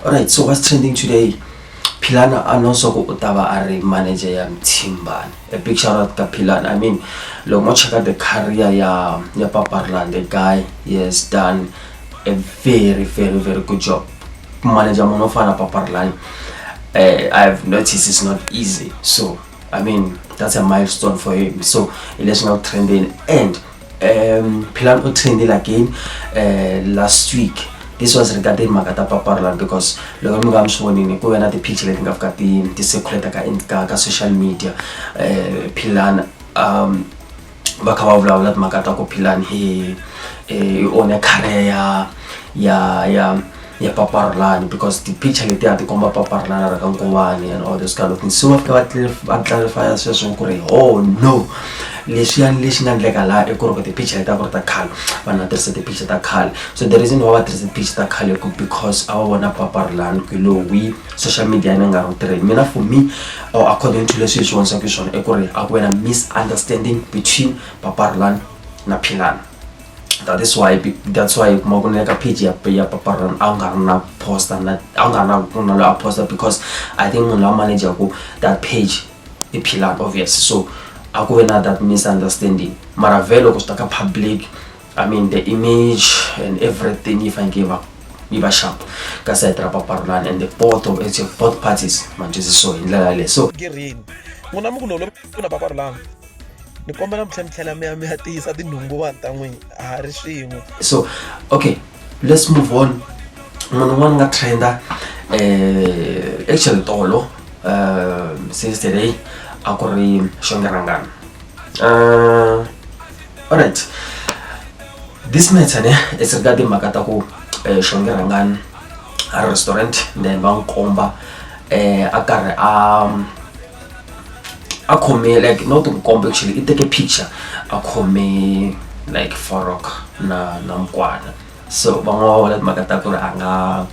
Alright, so what's trending today? Philani anosoko utava ari manager ya Mthimbani. A big shout out to Philani. I mean, look, check out the career ya Paparlan. The guy, he has done a very, very, very good job. Manager monofana Paparlan. I've noticed it's not easy. So, I mean, that's a milestone for him. So, it's now trending. And Philani trending again last week. This was regarding Makata Paparlan because look I'm showing go another picture letting I've got the circulator in social media. Philani bakawavula Makata ko Philani he own a career ya Paparlan because the picture let the comba Paparlan and all those kind of things. So I've got clarify oh no. Leshian legala ekoro the picture that got the call but not the picture that call. So the reason why there's a picture that call because our one Paparlan kilo we social media nanga mina for me or according to the situation ekore a misunderstanding between Paparlan na Philani. That's why maguneka page ya Paparlan angana poster na angana poster because I think mula manager go that page e Philani obvious. So ako na that misunderstanding maravelo kustaka public. I mean the image and everything if I give up iba sharp kasi itra Paparlan and the both parties manjesi so indlela so girini muna mukulo kuna Paparlan ni kombela mthemthela mi hatisa tinhungu va ta n'wina a ri swin'we. So okay, let's move on. Munhu wani nga trenda actually tolo since today akuri Xongi. Alright, this matter is regarding Makata ko Xongi a restaurant then bang komba akare a come like not to komba actually it take a picture a come like forok na mkwana. So bango let Makata ko anga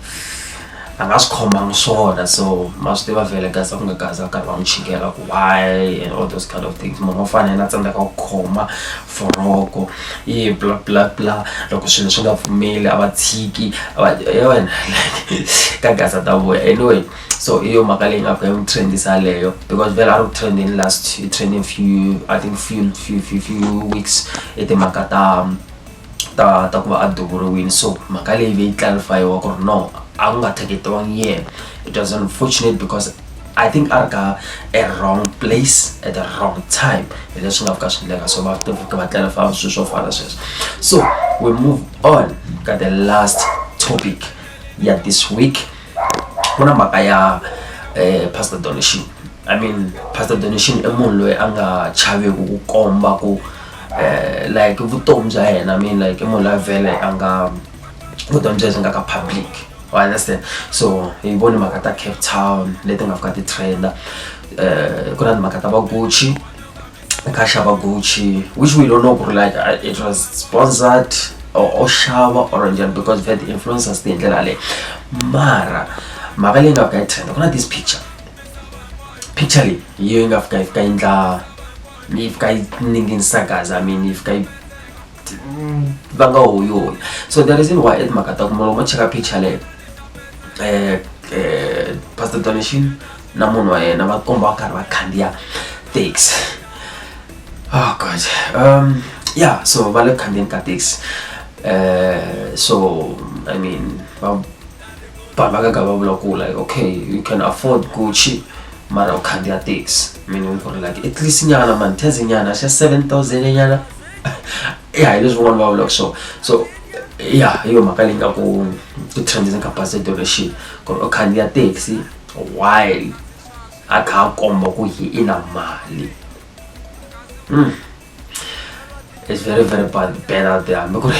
skomang soda so must never feel like Gaza karang chingela why and all those kind of things. Mama fana na tsanda ka khoma foroko blah blah blah loko swilo swi nga pfumeli avatshiki like ka Gaza ta boy anyway. So iyo makale nga ka trend isaleyo because vela are trending few weeks ete Makata ta kuba adoboro win. So makale ve clarify wa ko no I'm gonna take it wrong year. It was unfortunate because I think Arka a wrong place at the wrong time. It doesn't have cash like so so we move on. Got the last topic this week. Kuna makaya pastor donation. I mean pastor donation emunlo anga chave ku komba ku like vutom bya yena. I mean like emunlo vele anga vutom bya yena ka public. I understand. So in Boni Makata Cape Town, letting I've got the trailer. Kuran Makata Gucci, Kashaba Gucci, which we don't know like it was sponsored or shower orange because we had the influencers thing literally. Mara Magaling of guy trend. Look at this picture. Picture you have guy kinda if guy ningin sagas, I mean if guy bango yo. So the reason why it Makata Molo check a picture pastor donation na munhu wa yena va komba karhi va khandiya taxi. Oh god. Yeah, so va le khandiyeni ka taxi. So I mean vanhu va ka va vula ku like okay you can afford Gucci mara u khandiya taxi meaning ku like at least nyana man tezi nyana xa 7,000 nyana. Yeah, it is one va vula so yeah, hiyo makali nga ku transition capacity donation ko khandiya taxi while aka komba ku hi ina mali. It's very bad out there. I'm going to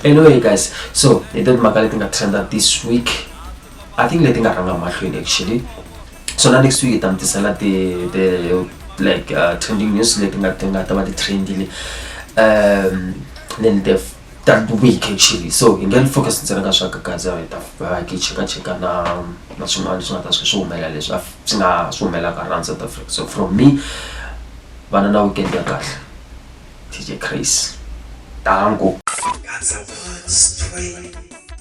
anyway guys, so it did makali tinga trend this week. I think letting aranga machine actually. So now next week I'm tisala the like trending news letting about the trendy then the third week actually. So in get focus ntsena ka Gaza ta ke cheka na swin'wana swi nga ta swi humela leswi swi nga swi humela ka run South Africa. So from me vana na weekend ya kahle TJ Chris tango. as I walk straight